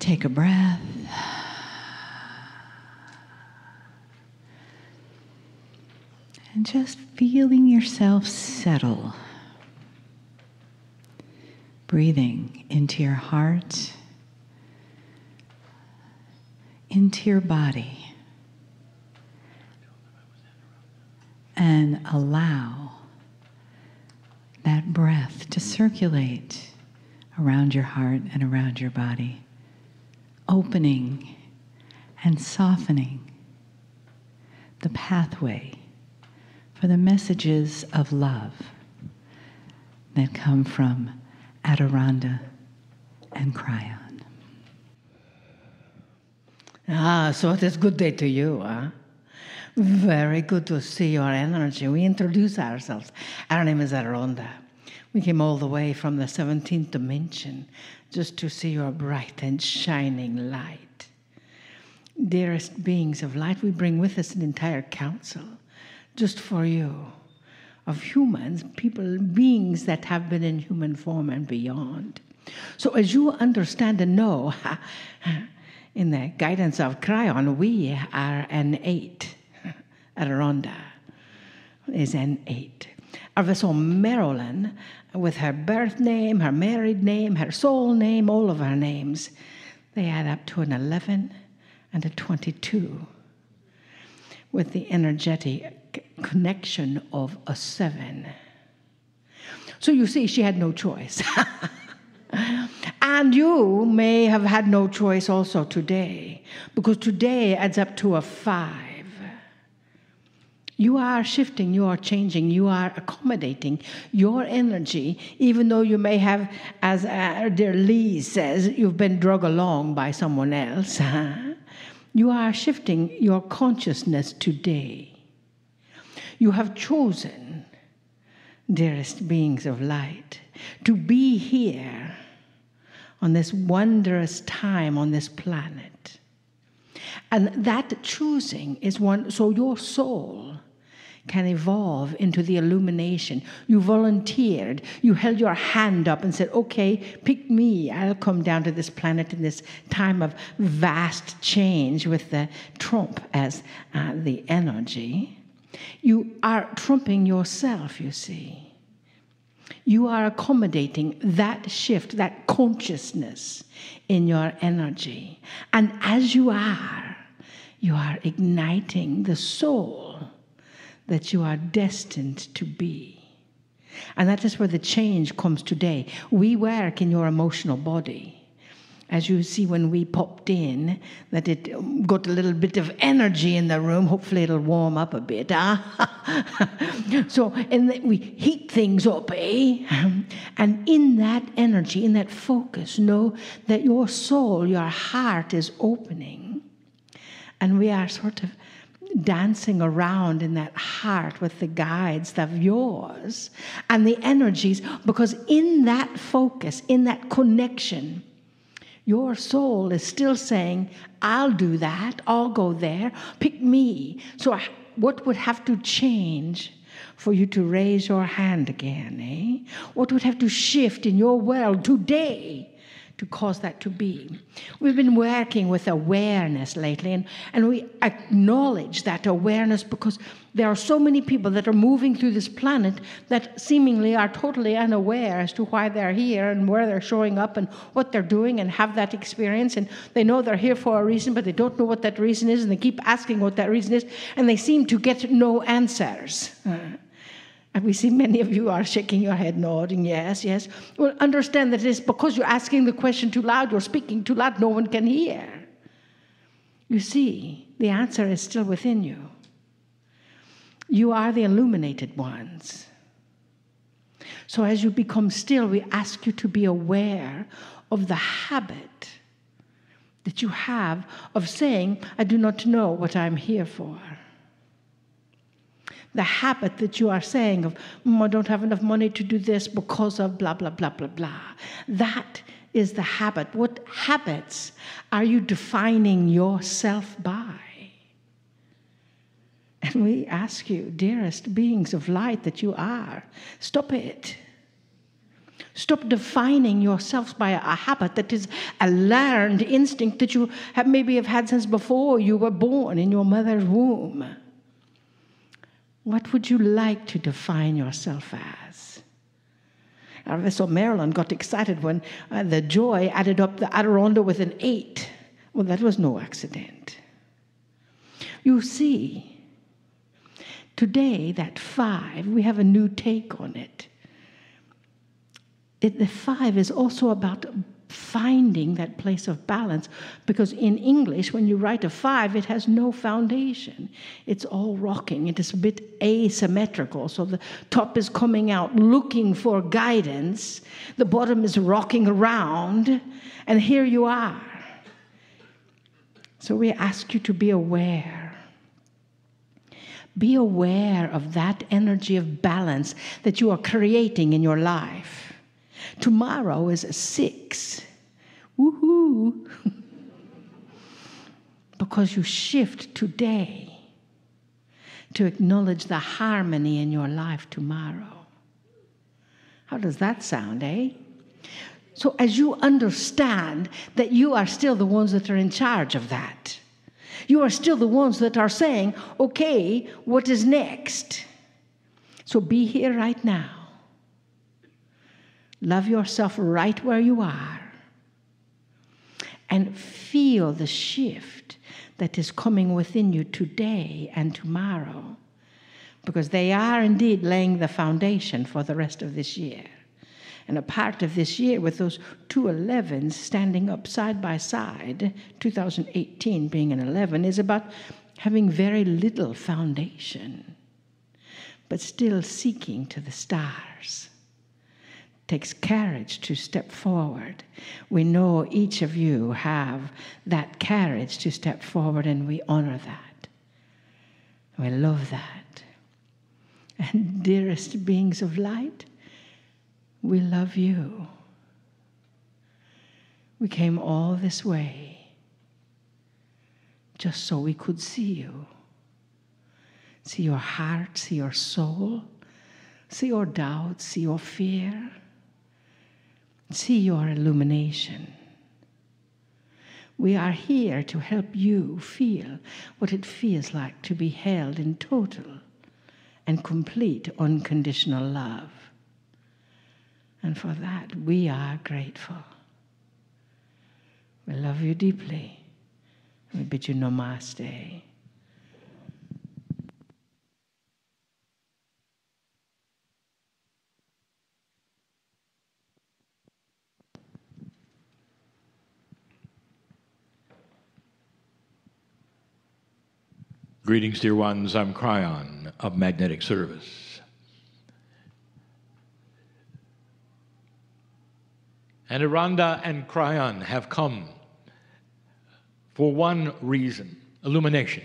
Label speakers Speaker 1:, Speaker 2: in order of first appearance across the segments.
Speaker 1: take a breath. And just feeling yourself settle. Breathing into your heart, into your body. And allow that breath to circulate around your heart and around your body, opening and softening the pathway for the messages of love that come from Rhonda and Kryon.
Speaker 2: So it is a good day to you, huh? Very good to see your energy. We introduce ourselves. Our name is Rhonda. We came all the way from the 17th dimension just to see your bright and shining light. Dearest beings of light, we bring with us an entire council just for you, of humans, people, beings that have been in human form and beyond. So as you understand and know, in the guidance of Kryon, we are an 8. Rhonda is an 8. Our vessel Marilyn, with her birth name, her married name, her soul name, all of her names, they add up to an 11 and a 22, with the energetic connection of a 7. So you see, she had no choice. And you may have had no choice also today, because today adds up to a 5. You are shifting, you are changing, you are accommodating your energy, even though you may have, as dear Lee says, you've been drug along by someone else. You are shifting your consciousness today. You have chosen, dearest beings of light, to be here on this wondrous time on this planet. And that choosing is one, so your soul can evolve into the illumination. You volunteered, you held your hand up and said, okay, pick me, I'll come down to this planet in this time of vast change with the trump as the energy. You are trumping yourself, you see. You are accommodating that shift, that consciousness in your energy. And as you are igniting the soul that you are destined to be. And that is where the change comes today. We work in your emotional body. As you see when we popped in, that it got a little bit of energy in the room. Hopefully it'll warm up a bit. So we heat things up, And in that energy, in that focus, know that your soul, your heart is opening. And we are sort of dancing around in that heart with the guides of yours and the energies, because in that focus, in that connection, your soul is still saying, I'll do that, I'll go there, pick me. So what would have to change for you to raise your hand again, What would have to shift in your world today to cause that to be? We've been working with awareness lately, and we acknowledge that awareness because there are so many people that are moving through this planet that seemingly are totally unaware as to why they're here and where they're showing up and what they're doing and have that experience. And they know they're here for a reason, but they don't know what that reason is, and they keep asking what that reason is, and they seem to get no answers. And we see many of you are shaking your head, nodding, yes, yes. Well, understand that it is because you're asking the question too loud, you're speaking too loud, no one can hear. You see, the answer is still within you. You are the illuminated ones. So as you become still, we ask you to be aware of the habit that you have of saying, I do not know what I'm here for. The habit that you are saying of, I don't have enough money to do this because of blah, blah, blah, blah, blah. That is the habit. What habits are you defining yourself by? And we ask you, dearest beings of light that you are, stop it. Stop defining yourselves by a habit that is a learned instinct that you maybe have had since before you were born in your mother's womb. What would you like to define yourself as? So Marilyn got excited when the joy added up the Rhonda with an 8. Well, that was no accident. You see, today, that 5, we have a new take on it. The 5 is also about finding that place of balance, because in English, when you write a 5, it has no foundation. It's all rocking. It is a bit asymmetrical. So the top is coming out looking for guidance. The bottom is rocking around. And here you are. So we ask you to be aware. Be aware of that energy of balance that you are creating in your life. Tomorrow is a 6. Woohoo! Because you shift today to acknowledge the harmony in your life tomorrow. How does that sound, eh? So as you understand that you are still the ones that are in charge of that, you are still the ones that are saying, okay, what is next? So be here right now. Love yourself right where you are. And feel the shift that is coming within you today and tomorrow. Because they are indeed laying the foundation for the rest of this year. And a part of this year, with those 2 11s standing up side by side, 2018 being an 11, is about having very little foundation, but still seeking to the stars. It takes courage to step forward. We know each of you have that courage to step forward, and we honor that. We love that. And dearest beings of light, we love you. We came all this way just so we could see you. See your heart, see your soul, see your doubts, see your fear, see your illumination. We are here to help you feel what it feels like to be held in total and complete unconditional love. And for that, we are grateful. We love you deeply. We bid you namaste.
Speaker 3: Greetings, dear ones. I'm Kryon of Magnetic Service. And Rhonda and Kryon have come for one reason, illumination.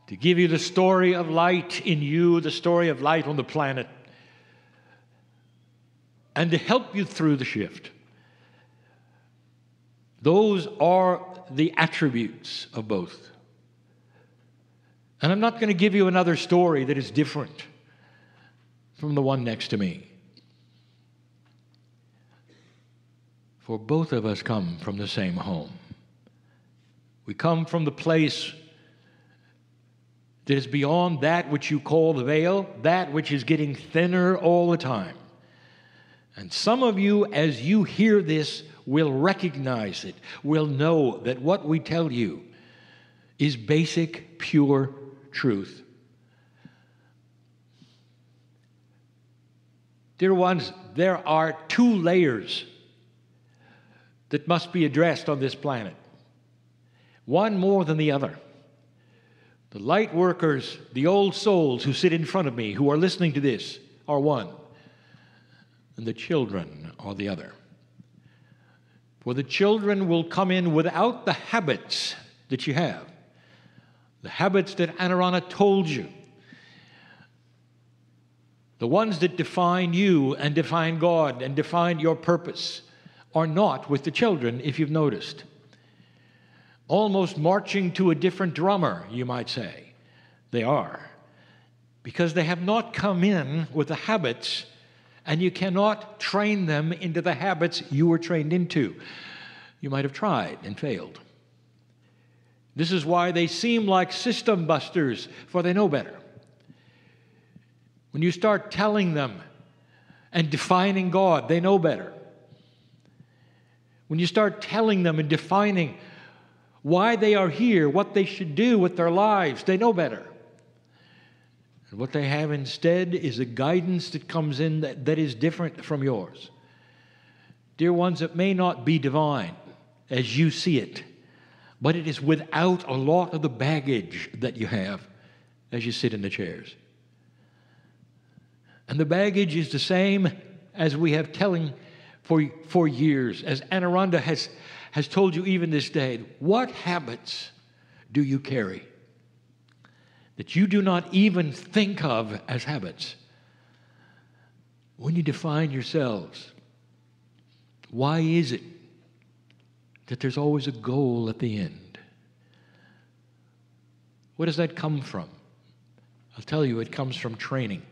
Speaker 3: To give you the story of light in you, the story of light on the planet, and to help you through the shift. Those are the attributes of both. And I'm not going to give you another story that is different from the one next to me. For both of us come from the same home. We come from the place that is beyond that which you call the veil, that which is getting thinner all the time. And some of you, as you hear this, will recognize it, will know that what we tell you is basic, pure truth. Dear ones, there are 2 layers that must be addressed on this planet. One more than the other. The light workers, the old souls who sit in front of me, who are listening to this, are one. And the children are the other. For the children will come in without the habits that you have. The habits that Anarana told you. The ones that define you and define God and define your purpose are not with the children, if you've noticed. Almost marching to a different drummer, you might say. They are. Because they have not come in with the habits and you cannot train them into the habits you were trained into. You might have tried and failed. This is why they seem like system busters, for they know better. When you start telling them and defining God, they know better. When you start telling them and defining why they are here, what they should do with their lives, they know better. And what they have instead is a guidance that comes in that is different from yours. Dear ones, it may not be divine as you see it, but it is without a lot of the baggage that you have as you sit in the chairs. And the baggage is the same as we have telling for years, as Rhonda has told you even this day. What habits do you carry that you do not even think of as habits? When you define yourselves, why is it that there's always a goal at the end? Where does that come from? I'll tell you, it comes from training.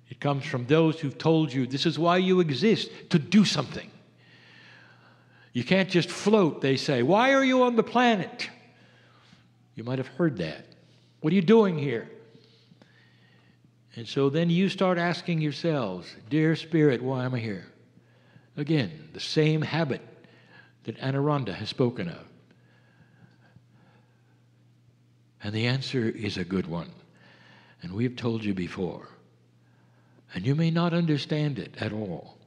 Speaker 3: It comes from those who've told you this is why you exist, to do something. You can't just float, they say. Why are you on the planet? You might have heard that. What are you doing here? And so then you start asking yourselves, dear Spirit, why am I here? Again, the same habit that Rhonda has spoken of. And the answer is a good one. And we've told you before. And you may not understand it at all.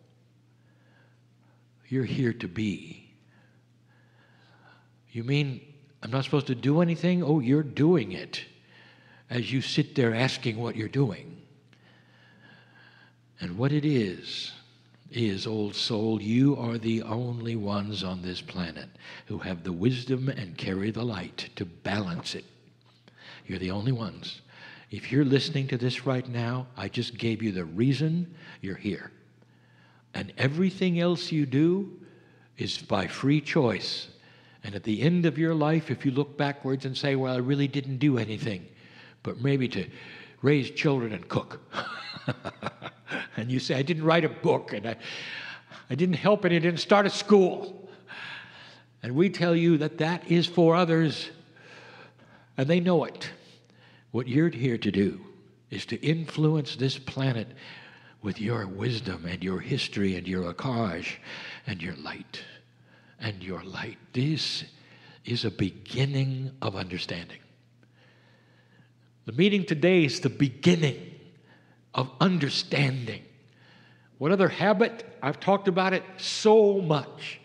Speaker 3: You're here to be. You mean I'm not supposed to do anything? Oh, you're doing it as you sit there asking what you're doing. And what it is, old soul, you are the only ones on this planet who have the wisdom and carry the light to balance it. You're the only ones. If you're listening to this right now, I just gave you the reason you're here. And everything else you do is by free choice. And at the end of your life, if you look backwards and say, well, I really didn't do anything, but maybe to raise children and cook. And you say, I didn't write a book, and I didn't help, and I didn't start a school. And we tell you that that is for others, and they know it. What you're here to do is to influence this planet with your wisdom and your history and your akash and your light. And your light. This is a beginning of understanding. The meeting today is the beginning of understanding. What other habit? I've talked about it so much.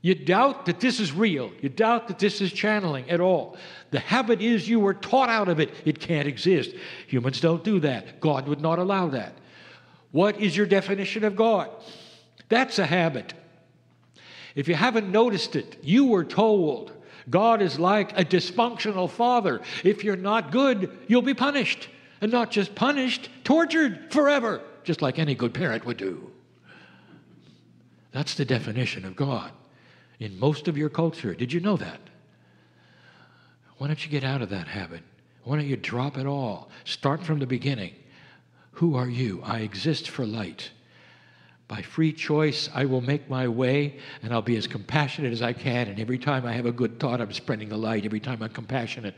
Speaker 3: You doubt that this is real. You doubt that this is channeling at all. The habit is you were taught out of it. It can't exist. Humans don't do that. God would not allow that. What is your definition of God? That's a habit. If you haven't noticed it, you were told God is like a dysfunctional father. If you're not good, you'll be punished. And not just punished, tortured forever, just like any good parent would do. That's the definition of God in most of your culture. Did you know that? Why don't you get out of that habit? Why don't you drop it all? Start from the beginning. Who are you? I exist for light. By free choice, I will make my way, and I'll be as compassionate as I can. And every time I have a good thought, I'm spreading the light. Every time I'm compassionate.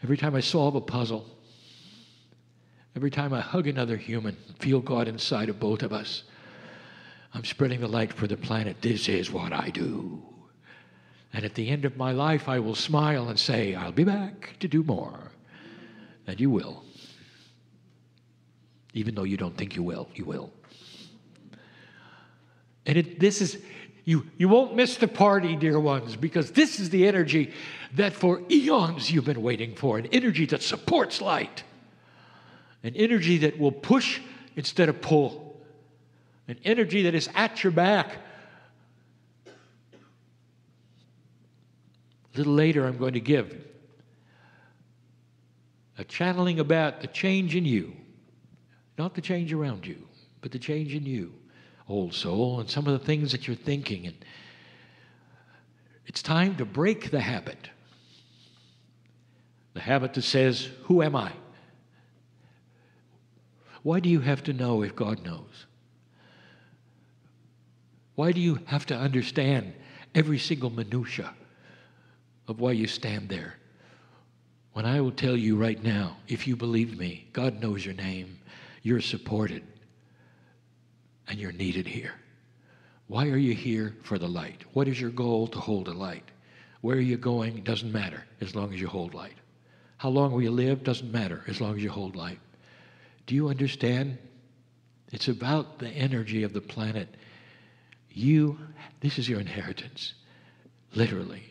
Speaker 3: Every time I solve a puzzle. Every time I hug another human, feel God inside of both of us. I'm spreading the light for the planet. This is what I do. And at the end of my life, I will smile and say, I'll be back to do more. And you will. Even though you don't think you will, you will. And this is, you won't miss the party, dear ones, because this is the energy that for eons you've been waiting for, an energy that supports light, an energy that will push instead of pull, an energy that is at your back. A little later, I'm going to give a channeling about the change in you, not the change around you, but the change in you. Old soul, and some of the things that you're thinking. And it's time to break the habit. The habit that says, who am I? Why do you have to know if God knows? Why do you have to understand every single minutia of why you stand there? When I will tell you right now, if you believe me, God knows your name, you're supported, and you're needed here. Why are you here? For the light. What is your goal? To hold a light. Where are you going? It doesn't matter as long as you hold light. How long will you live? Doesn't matter as long as you hold light. Do you understand? It's about the energy of the planet. This is your inheritance, literally.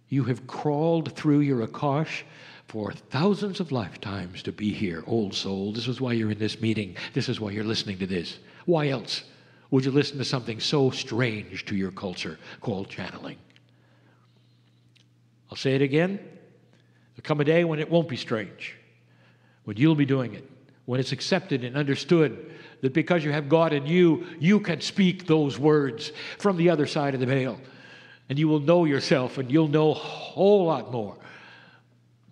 Speaker 3: You have crawled through your Akash for thousands of lifetimes to be here, old soul. This is why you're in this meeting. This is why you're listening to this. Why else would you listen to something so strange to your culture called channeling? I'll say it again. There'll come a day when it won't be strange, when you'll be doing it, when it's accepted and understood that because you have God in you, you can speak those words from the other side of the veil. And you will know yourself, and you'll know a whole lot more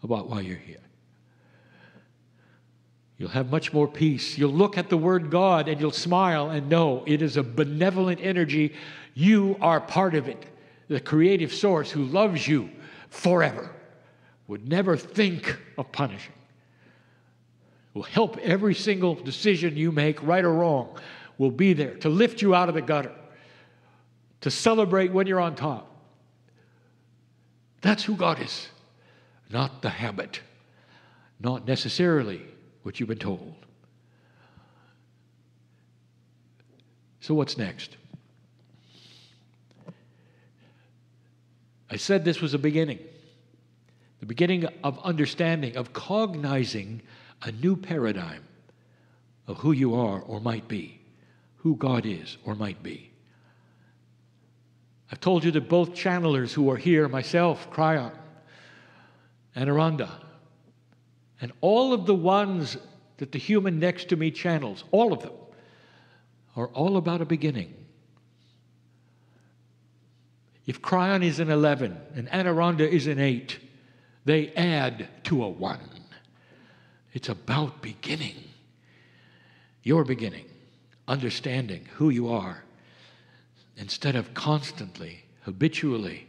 Speaker 3: about why you're here. You'll have much more peace. You'll look at the word God, and you'll smile and know it is a benevolent energy. You are part of it. The creative source who loves you forever would never think of punishing. Will help every single decision you make, right or wrong, will be there to lift you out of the gutter, to celebrate when you're on top. That's who God is, not the habit, not necessarily what you've been told. So what's next? I said this was a beginning, the beginning of understanding, of cognizing a new paradigm of who you are or might be, who God is or might be. I've told you that both channelers who are here, myself, Kryon, and Rhonda, and all of the ones that the human next to me channels, all of them, are all about a beginning. If Kryon is an 11 and Rhonda is an 8, they add to a 1. It's about beginning. Your beginning, understanding who you are, instead of constantly, habitually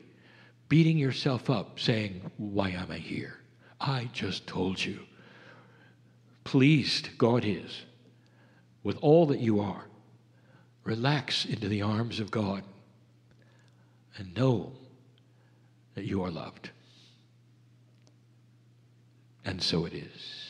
Speaker 3: beating yourself up, saying, why am I here? I just told you. Pleased God is with all that you are. Relax into the arms of God and know that you are loved. And so it is.